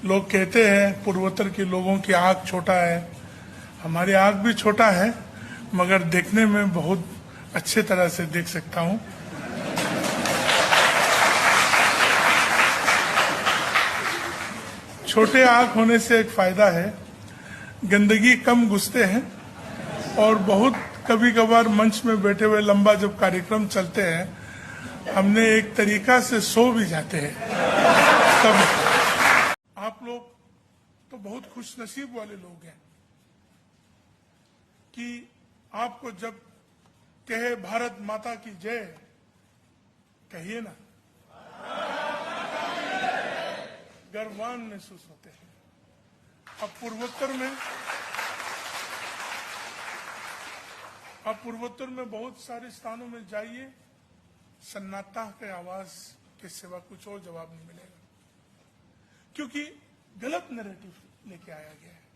लोग कहते हैं पूर्वोत्तर के लोगों की आंख छोटा है, हमारी आंख भी छोटा है, मगर देखने में बहुत अच्छे तरह से देख सकता हूं। छोटे आंख होने से एक फायदा है, गंदगी कम घुसते हैं और बहुत कभी कभार मंच में बैठे हुए लंबा जब कार्यक्रम चलते हैं हमने एक तरीका से सो भी जाते हैं। तब आप लोग तो बहुत खुशनसीब वाले लोग हैं कि आपको जब कहे भारत माता की जय, कहिए ना, गर्वान महसूस होते हैं। अब पूर्वोत्तर में बहुत सारे स्थानों में जाइए, सन्नाटा के आवाज के सिवा कुछ और जवाब नहीं मिलेगा, क्योंकि गलत नैरेटिव लेके आया गया है।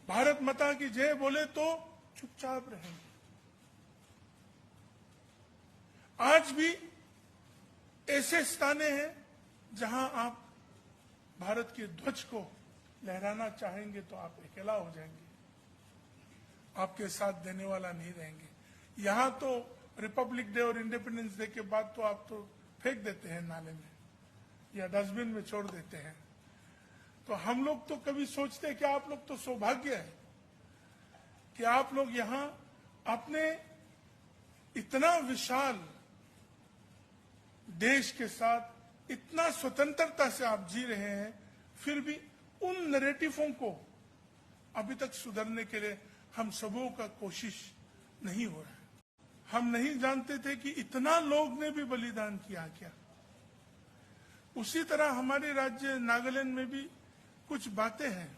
भारत माता की जय बोले तो चुपचाप रहेंगे। आज भी ऐसे स्थाने हैं जहां आप भारत के ध्वज को लहराना चाहेंगे तो आप अकेला हो जाएंगे, आपके साथ देने वाला नहीं रहेंगे। यहां तो रिपब्लिक डे और इंडिपेंडेंस डे के बाद तो आप तो फेंक देते हैं नाले में या डस्टबिन में छोड़ देते हैं। तो हम लोग तो कभी सोचते हैं कि आप लोग तो सौभाग्य है कि आप लोग यहां अपने इतना विशाल देश के साथ इतना स्वतंत्रता से आप जी रहे हैं, फिर भी उन नैरेटिवों को अभी तक सुधरने के लिए हम सबों का कोशिश नहीं हो रहा है। हम नहीं जानते थे कि इतना लोग ने भी बलिदान किया क्या। उसी तरह हमारे राज्य नागालैंड में भी कुछ बातें हैं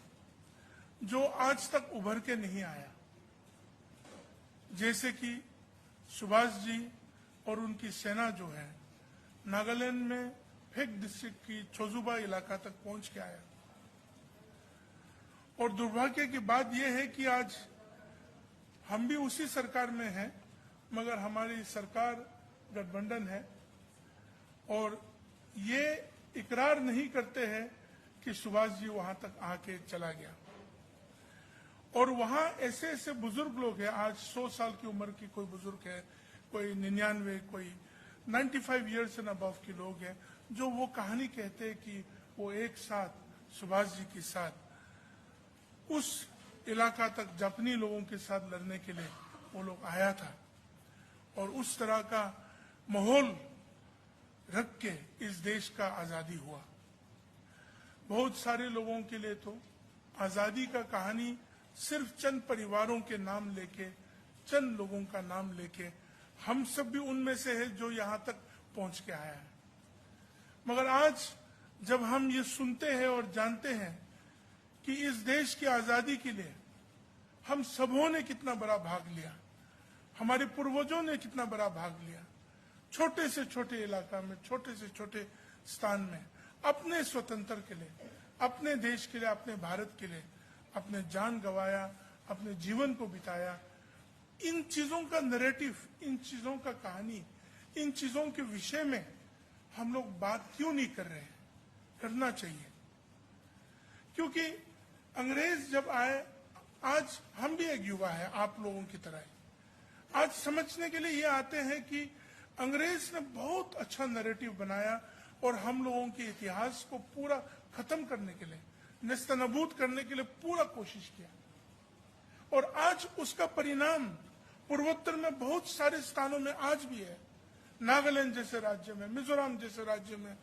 जो आज तक उभर के नहीं आया, जैसे कि सुभाष जी और उनकी सेना जो है नागालैंड में फेक डिस्ट्रिक्ट की छोजुबा इलाका तक पहुंच के आया। और दुर्भाग्य की बात यह है कि आज हम भी उसी सरकार में हैं, मगर हमारी सरकार गठबंधन है और ये इकरार नहीं करते हैं कि सुभाष जी वहां तक आके चला गया। और वहां ऐसे ऐसे बुजुर्ग लोग हैं, आज 100 साल की उम्र की कोई बुजुर्ग है, कोई 99, कोई 95 ईयर्स एंड अबव के लोग हैं, जो वो कहानी कहते हैं कि वो एक साथ सुभाष जी के साथ उस इलाका तक जापानी लोगों के साथ लड़ने के लिए वो लोग आया था और उस तरह का माहौल रख के इस देश का आजादी हुआ। बहुत सारे लोगों के लिए तो आजादी का कहानी सिर्फ चंद परिवारों के नाम लेके, चंद लोगों का नाम लेके, हम सब भी उनमें से है जो यहां तक पहुंच के आया है। मगर आज जब हम ये सुनते हैं और जानते हैं कि इस देश की आजादी के लिए हम सबों ने कितना बड़ा भाग लिया, हमारे पूर्वजों ने कितना बड़ा भाग लिया, छोटे से छोटे इलाका में, छोटे से छोटे स्थान में, अपने स्वतंत्र के लिए, अपने देश के लिए, अपने भारत के लिए अपने जान गंवाया, अपने जीवन को बिताया। इन चीजों का नैरेटिव, इन चीजों का कहानी, इन चीजों के विषय में हम लोग बात क्यों नहीं कर रहे हैं? करना चाहिए, क्योंकि अंग्रेज जब आए, आज हम भी एक युवा है आप लोगों की तरह। आज समझने के लिए ये आते हैं कि अंग्रेज ने बहुत अच्छा नैरेटिव बनाया और हम लोगों के इतिहास को पूरा खत्म करने के लिए, नेस्तनाबूद करने के लिए पूरा कोशिश किया। और आज उसका परिणाम पूर्वोत्तर में बहुत सारे स्थानों में आज भी है। नागालैंड जैसे राज्य में, मिजोरम जैसे राज्य में,